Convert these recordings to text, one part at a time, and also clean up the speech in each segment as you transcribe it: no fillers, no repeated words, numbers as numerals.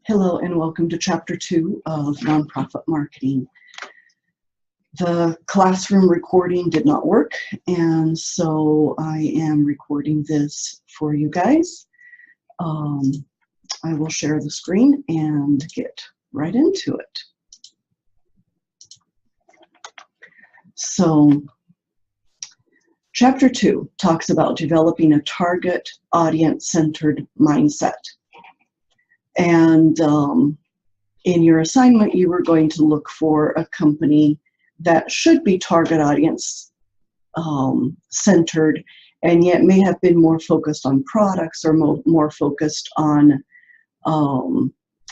Hello and welcome to Chapter 2 of Nonprofit Marketing. The classroom recording did not work, and so I am recording this for you guys. I will share the screen and get right into it. So, Chapter 2 talks about developing a target audience-centered mindset. And in your assignment, you were going to look for a company that should be target audience centered, and yet may have been more focused on products or more focused on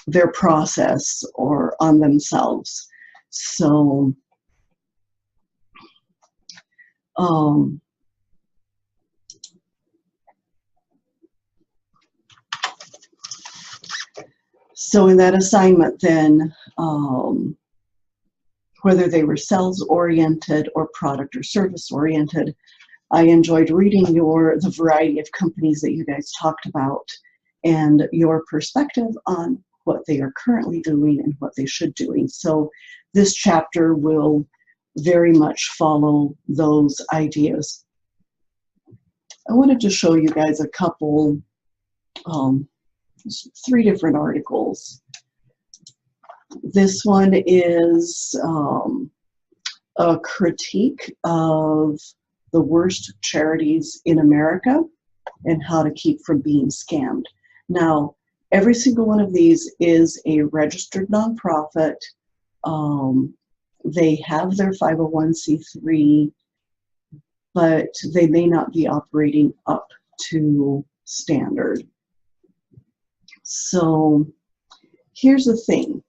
their process or on themselves. So, So in that assignment then, whether they were sales-oriented or product or service-oriented, I enjoyed reading the variety of companies that you guys talked about and your perspective on what they are currently doing and what they should be doing. So this chapter will very much follow those ideas. I wanted to show you guys a couple 3 different articles. This one is a critique of the worst charities in America and how to keep from being scammed. Now, every single one of these is a registered nonprofit. They have their 501c3, but they may not be operating up to standard. So here's the thing.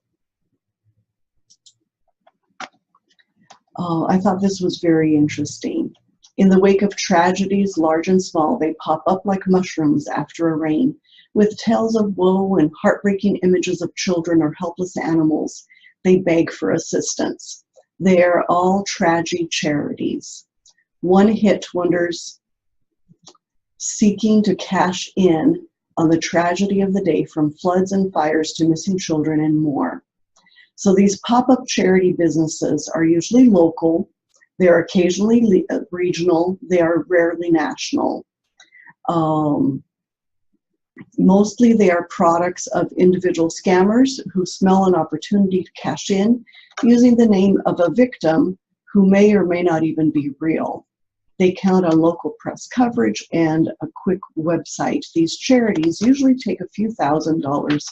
I thought this was very interesting. In the wake of tragedies, large and small, they pop up like mushrooms after a rain, with tales of woe and heartbreaking images of children or helpless animals. They beg for assistance. They are all tragic charities. One-hit wonders seeking to cash in on the tragedy of the day, from floods and fires to missing children and more. So these pop-up charity businesses are usually local, they are occasionally regional, they are rarely national. Mostly they are products of individual scammers who smell an opportunity to cash in using the name of a victim who may or may not even be real. They count on local press coverage and a quick website. These charities usually take a few $1,000s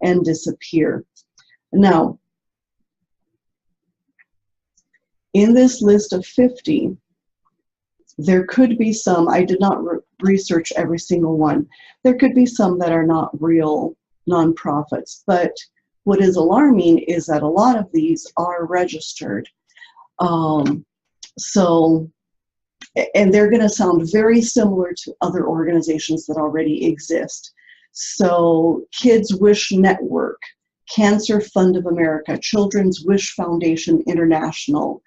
and disappear. Now, in this list of 50, there could be some, I did not research every single one, there could be some that are not real nonprofits, but what is alarming is that a lot of these are registered. And they're going to sound very similar to other organizations that already exist. So Kids Wish Network, Cancer Fund of America, Children's Wish Foundation International,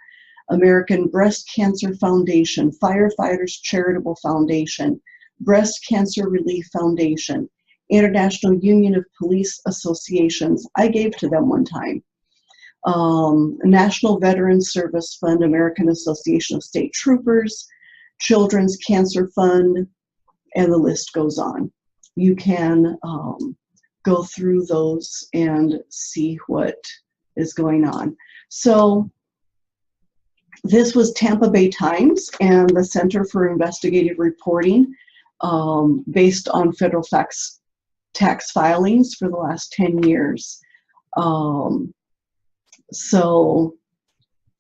American Breast Cancer Foundation, Firefighters Charitable Foundation, Breast Cancer Relief Foundation, International Union of Police Associations. I gave to them one time. National Veterans Service Fund, American Association of State Troopers, Children's Cancer Fund, and the list goes on. You can go through those and see what is going on. So this was Tampa Bay Times and the Center for Investigative Reporting, based on federal tax filings for the last 10 years. So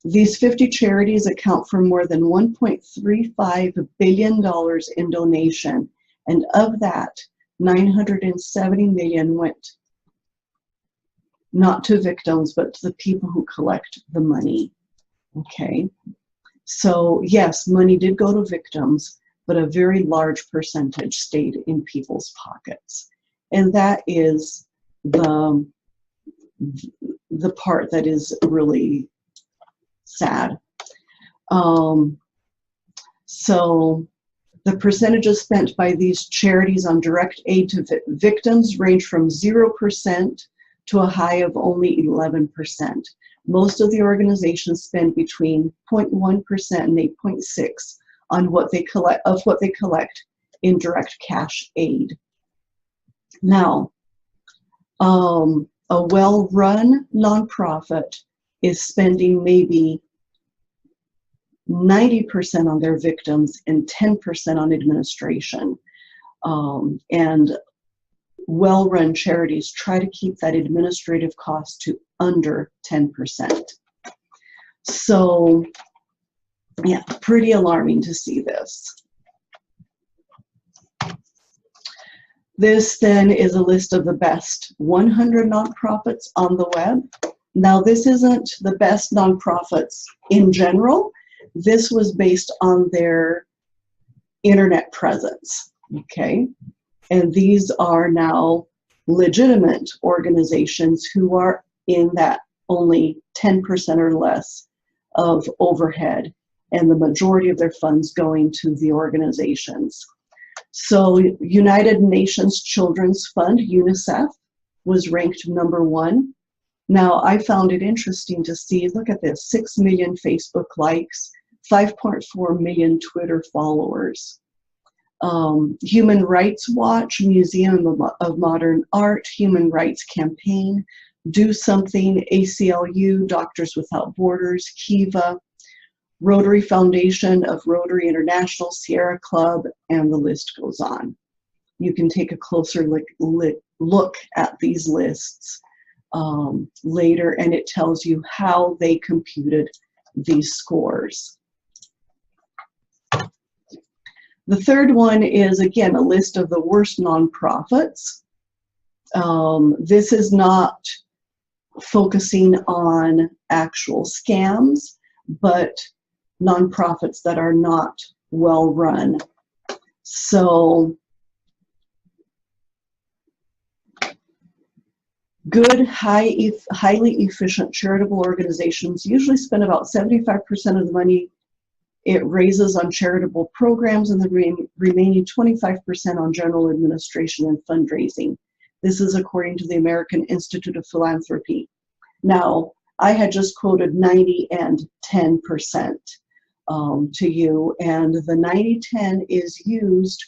these 50 charities account for more than $1.35 billion in donation, and of that, $970 million went not to victims, but to the people who collect the money. Okay, so yes, money did go to victims, but a very large percentage stayed in people's pockets. And that is the part that is really sad. So the percentages spent by these charities on direct aid to victims range from 0% to a high of only 11%. Most of the organizations spend between 0.1% and 8.6% on what they collect in direct cash aid. Now, a well-run nonprofit is spending maybe 90% on their victims and 10% on administration. And well-run charities try to keep that administrative cost to under 10%. So, yeah, pretty alarming to see this. This then is a list of the best 100 nonprofits on the web. Now, this isn't the best nonprofits in general. This was based on their internet presence, okay? And these are now legitimate organizations who are in that only 10% or less of overhead, and the majority of their funds going to the organizations. So United Nations Children's Fund, UNICEF, was ranked #1. Now, I found it interesting to see, look at this, 6 million Facebook likes, 5.4 million Twitter followers. Human Rights Watch, Museum of Modern Art, Human Rights Campaign, Do Something, ACLU, Doctors Without Borders, Kiva, Rotary Foundation of Rotary International, Sierra Club, and the list goes on. You can take a closer look at these lists later, and it tells you how they computed these scores. The third one is, again, a list of the worst nonprofits. This is not focusing on actual scams, but nonprofits that are not well run. So good, highly efficient charitable organizations usually spend about 75% of the money it raises on charitable programs and the remaining 25% on general administration and fundraising. This is according to the American Institute of Philanthropy. Now, I had just quoted 90 and 10% to you, and the 90-10 is used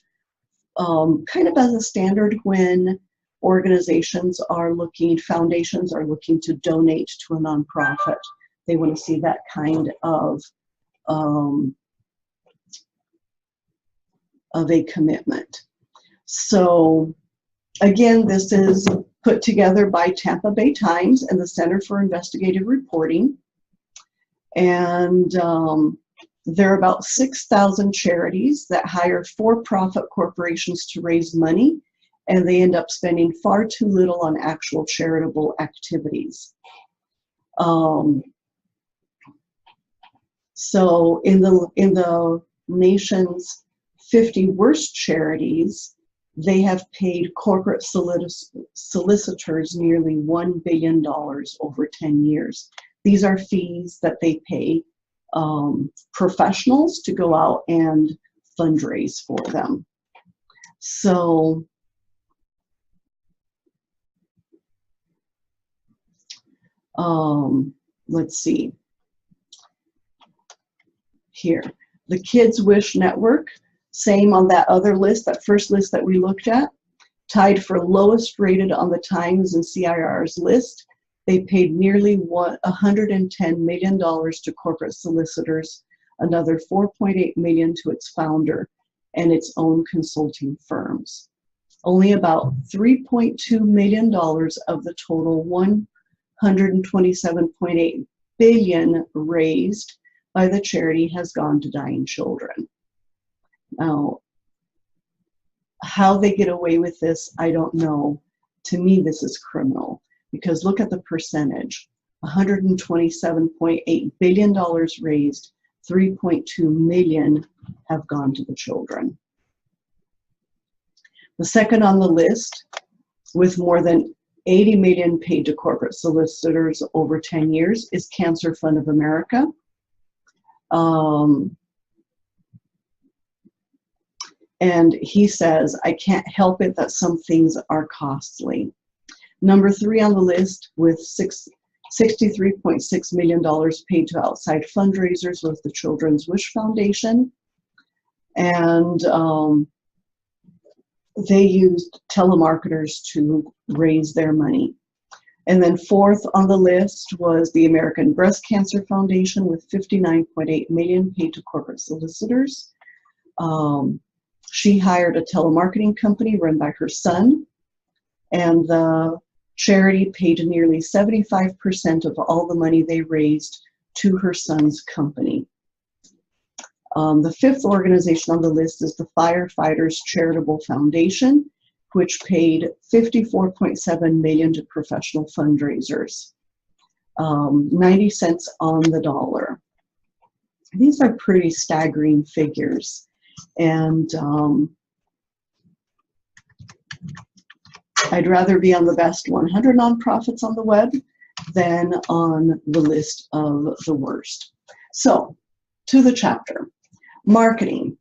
kind of as a standard when organizations are looking, foundations are looking to donate to a nonprofit. They want to see that kind of a commitment. So again, this is put together by Tampa Bay Times and the Center for Investigative Reporting. And there are about 6,000 charities that hire for-profit corporations to raise money, and they end up spending far too little on actual charitable activities. So in the nation's 50 worst charities, they have paid corporate solicitors nearly $1 billion over 10 years. These are fees that they pay professionals to go out and fundraise for them. So let's see here. The Kids Wish Network, same on that other list, that first list that we looked at, tied for lowest rated on the Times and CIR's list. They paid nearly $110 million to corporate solicitors, another $4.8 million to its founder and its own consulting firms. Only about $3.2 million of the total $127.8 billion raised by the charity has gone to dying children. Now, how they get away with this, I don't know. To me, this is criminal, because look at the percentage. $127.8 billion raised, 3.2 million have gone to the children. The second on the list, with more than 80 million paid to corporate solicitors over 10 years, is Cancer Fund of America. And he says, I can't help it that some things are costly. Number 3 on the list with $63.6 million paid to outside fundraisers was the Children's Wish Foundation. And they used telemarketers to raise their money. And then 4th on the list was the American Breast Cancer Foundation with $59.8 million paid to corporate solicitors. She hired a telemarketing company run by her son, and the charity paid nearly 75% of all the money they raised to her son's company. The 5th organization on the list is the Firefighters Charitable Foundation, which paid $54.7 million to professional fundraisers, 90 cents on the dollar. These are pretty staggering figures, and I'd rather be on the best 100 nonprofits on the web than on the list of the worst. So, to the chapter. Marketing.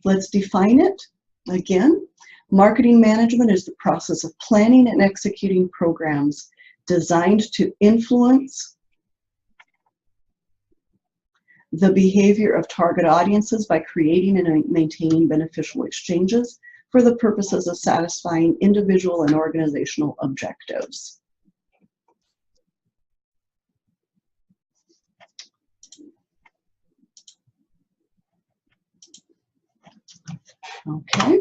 Let's define it again. Marketing management is the process of planning and executing programs designed to influence the behavior of target audiences by creating and maintaining beneficial exchanges for the purposes of satisfying individual and organizational objectives. Okay.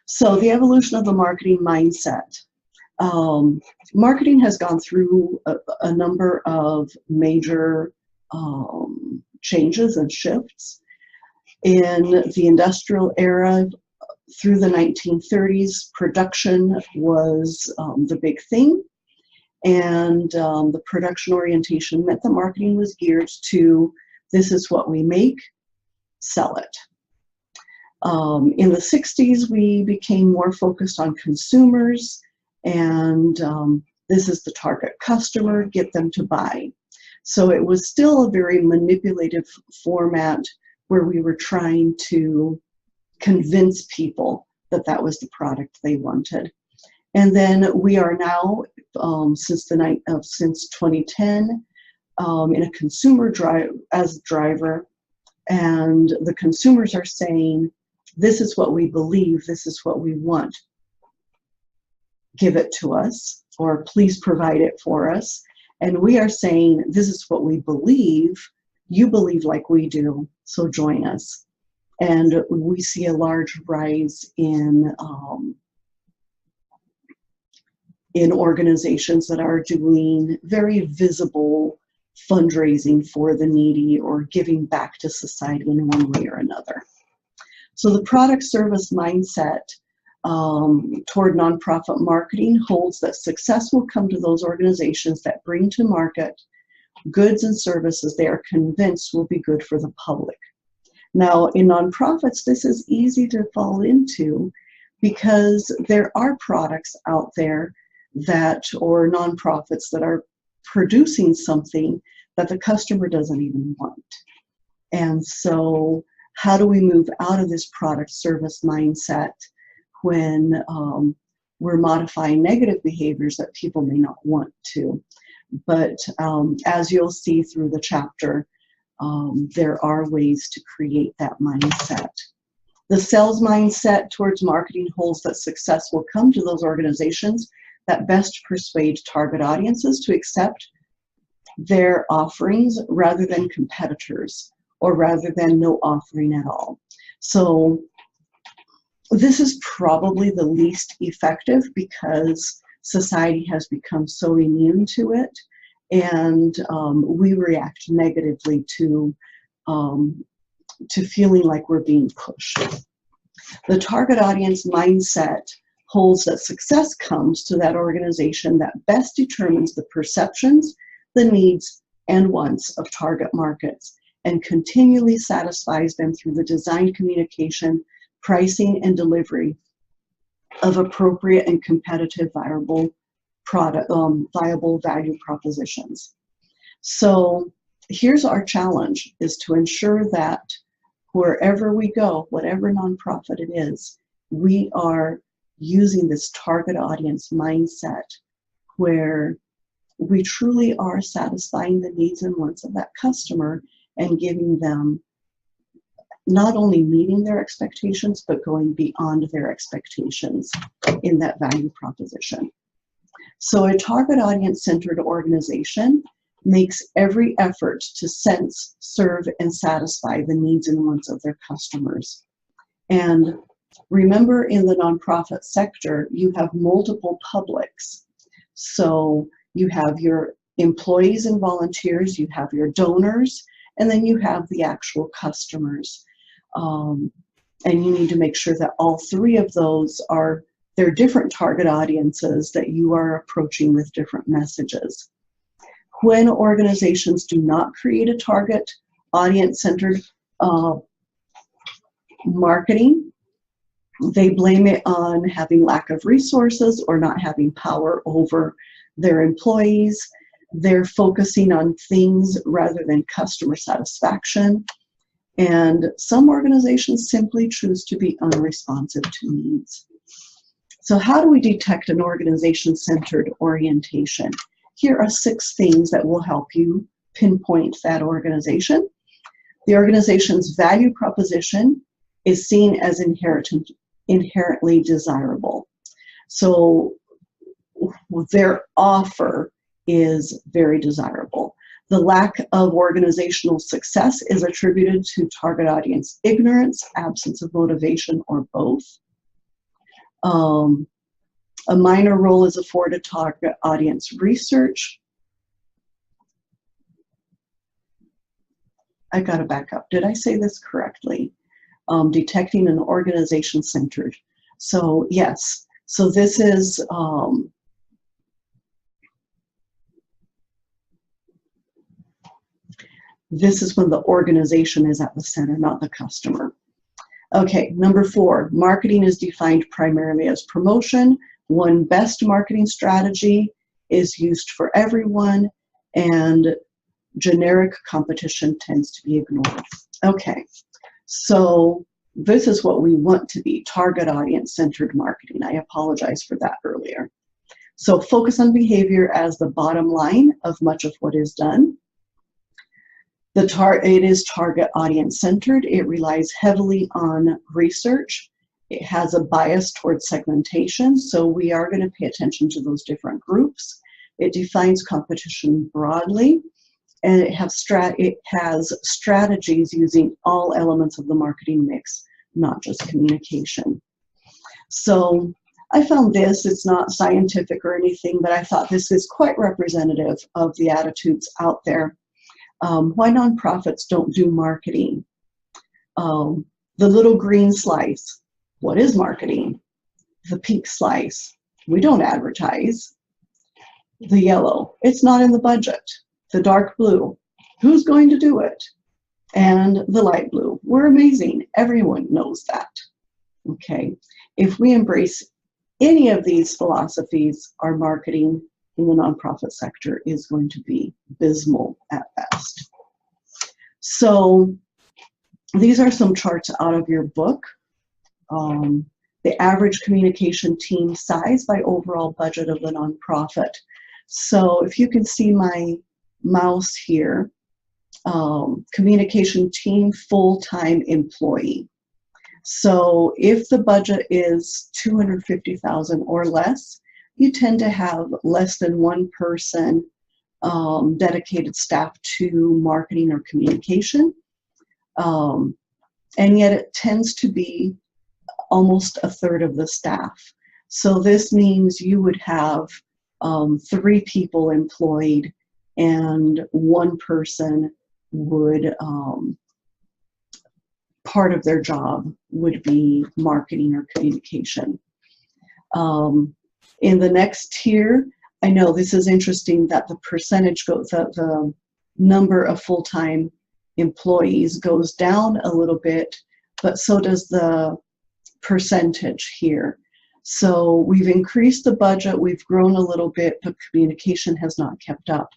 So the evolution of the marketing mindset. Marketing has gone through a number of major changes and shifts. In the industrial era, through the 1930s, production was the big thing. And the production orientation meant the marketing was geared to, this is what we make, sell it. In the 60s, we became more focused on consumers, and this is the target customer, get them to buy. So it was still a very manipulative format where we were trying to convince people that that was the product they wanted. And then we are now, since 2010, in a consumer driver, and the consumers are saying, this is what we believe, this is what we want. Give it to us, or please provide it for us. And we are saying, this is what we believe, you believe like we do, so join us. And we see a large rise in organizations that are doing very visible fundraising for the needy or giving back to society in one way or another. So the product service mindset toward nonprofit marketing holds that success will come to those organizations that bring to market goods and services they are convinced will be good for the public. Now, in nonprofits, this is easy to fall into because there are products out there that, or nonprofits that are producing something that the customer doesn't even want. And so how do we move out of this product service mindset when we're modifying negative behaviors that people may not want to? But as you'll see through the chapter, there are ways to create that mindset. The sales mindset towards marketing holds that success will come to those organizations that best persuade target audiences to accept their offerings rather than competitors, or rather than no offering at all. So this is probably the least effective because society has become so immune to it, and we react negatively to feeling like we're being pushed. The target audience mindset holds that success comes to that organization that best determines the perceptions, the needs, and wants of target markets, and continually satisfies them through the design, communication, pricing, and delivery of appropriate and competitive viable value propositions. So here's our challenge, is to ensure that wherever we go, whatever nonprofit it is, we are using this target audience mindset where we truly are satisfying the needs and wants of that customer and giving them not only meeting their expectations, but going beyond their expectations in that value proposition. So a target audience-centered organization makes every effort to sense, serve, and satisfy the needs and wants of their customers. And remember, in the nonprofit sector, you have multiple publics. So you have your employees and volunteers, you have your donors, and then you have the actual customers. And you need to make sure that all three of those are, they're different target audiences that you are approaching with different messages. When organizations do not create a target audience-centered marketing, they blame it on having lack of resources or not having power over their employees. They're focusing on things rather than customer satisfaction. And some organizations simply choose to be unresponsive to needs. So how do we detect an organization-centered orientation? Here are 6 things that will help you pinpoint that organization. The organization's value proposition is seen as inherently desirable. So their offer is very desirable. The lack of organizational success is attributed to target audience ignorance, absence of motivation, or both. A minor role is afforded target audience research. I gotta back up. Did I say this correctly? Detecting an organization-centered. So yes, so this is when the organization is at the center, not the customer. Okay, number 4, marketing is defined primarily as promotion. One best marketing strategy is used for everyone, and generic competition tends to be ignored. Okay, so this is what we want to be, target audience-centered marketing. I apologize for that earlier. So focus on behavior as the bottom line of much of what is done. It is target audience-centered. It relies heavily on research. It has a bias towards segmentation, so we are going to pay attention to those different groups. It defines competition broadly, and it has strategies using all elements of the marketing mix, not just communication. So I found this, it's not scientific or anything, but I thought this is quite representative of the attitudes out there. Why nonprofits don't do marketing. The little green slice, what is marketing? The pink slice, we don't advertise. The yellow, it's not in the budget. The dark blue, who's going to do it? And the light blue, we're amazing. Everyone knows that. Okay, if we embrace any of these philosophies, our marketing in the nonprofit sector is going to be abysmal at best. So these are some charts out of your book. The average communication team size by overall budget of the nonprofit. So if you can see my mouse here, communication team, full-time employee. So if the budget is $250,000 or less, you tend to have less than one person dedicated staff to marketing or communication. And yet it tends to be almost a third of the staff. So this means you would have 3 people employed and one person would, part of their job would be marketing or communication. In the next tier, I know this is interesting that the percentage goes, the number of full-time employees goes down a little bit, but so does the percentage here. So we've increased the budget, we've grown a little bit, but communication has not kept up.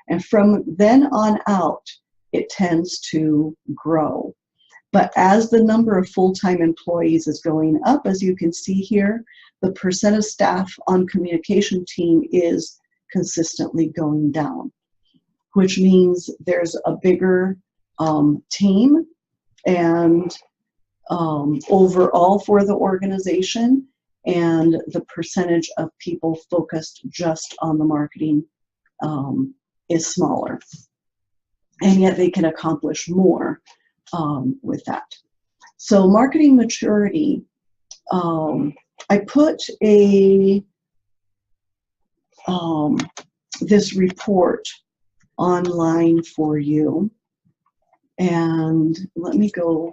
And from then on out, it tends to grow. But as the number of full-time employees is going up, as you can see here, the percent of staff on communication team is consistently going down, which means there's a bigger team and overall for the organization, and the percentage of people focused just on the marketing is smaller. And yet they can accomplish more with that. So marketing maturity, I put this report online for you, and let me go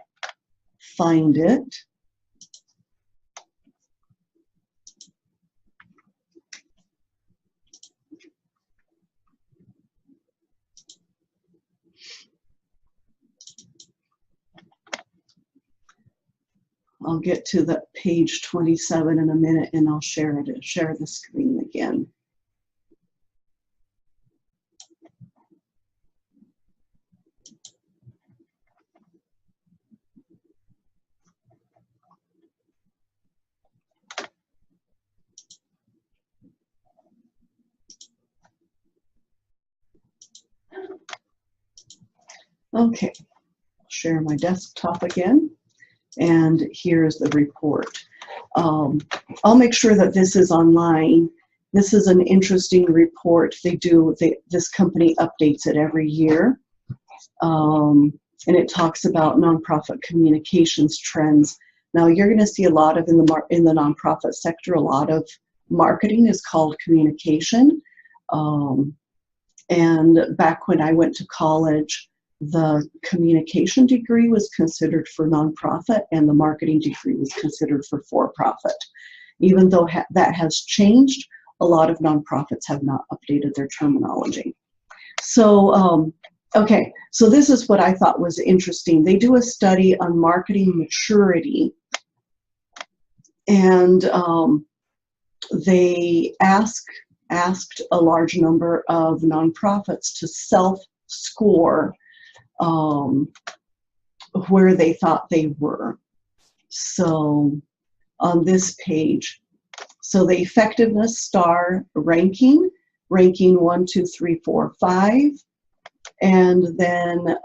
find it. I'll get to the page 27 in a minute, and I'll share the screen again. Okay, share my desktop again, and here's the report. I'll make sure that this is online. This is an interesting report. This company updates it every year, and it talks about nonprofit communications trends. Now, you're going to see a lot of in the nonprofit sector, a lot of marketing is called communication. And back when I went to college, the communication degree was considered for nonprofit, and the marketing degree was considered for for-profit. Even though that has changed, a lot of nonprofits have not updated their terminology. So, okay, so this is what I thought was interesting. They do a study on marketing maturity, and they asked a large number of nonprofits to self-score where they thought they were. So on this page, so the effectiveness star ranking 1, 2, 3, 4, 5, and then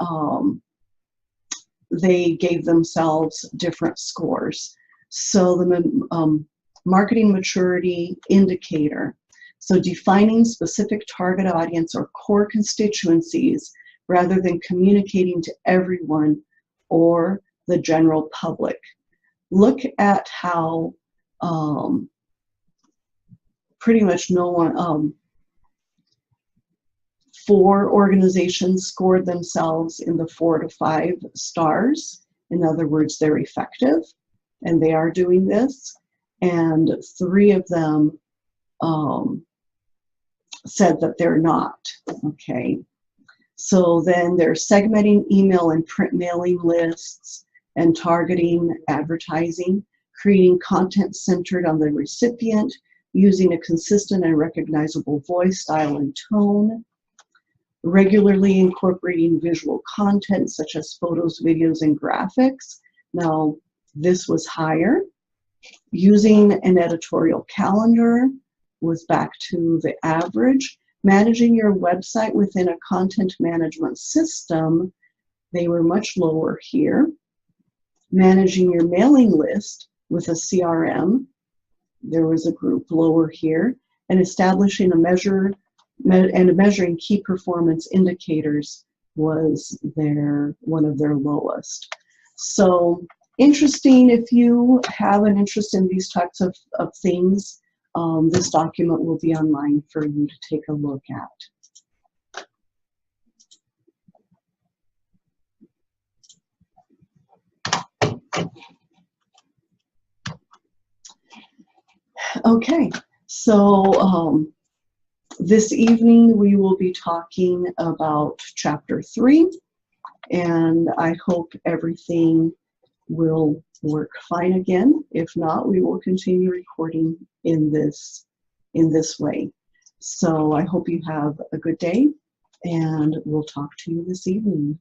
they gave themselves different scores. So the marketing maturity indicator, so defining specific target audience or core constituencies rather than communicating to everyone or the general public. Look at how pretty much no one, 4 organizations scored themselves in the 4 to 5 stars. In other words, they're effective, and they are doing this. And 3 of them said that they're not, okay? So then they're segmenting email and print mailing lists and targeting advertising, creating content centered on the recipient, using a consistent and recognizable voice, style, and tone, regularly incorporating visual content such as photos, videos, and graphics. Now, this was higher. Using an editorial calendar was back to the average. Managing your website within a content management system, they were much lower here. Managing your mailing list with a CRM, there was a group lower here. And establishing a measuring key performance indicators was one of their lowest. So interesting. If you have an interest in these types of things, this document will be online for you to take a look at. Okay, so this evening we will be talking about Chapter 3, and I hope everything will work fine again. If not, we will continue recording in this way. So I hope you have a good day, and we'll talk to you this evening.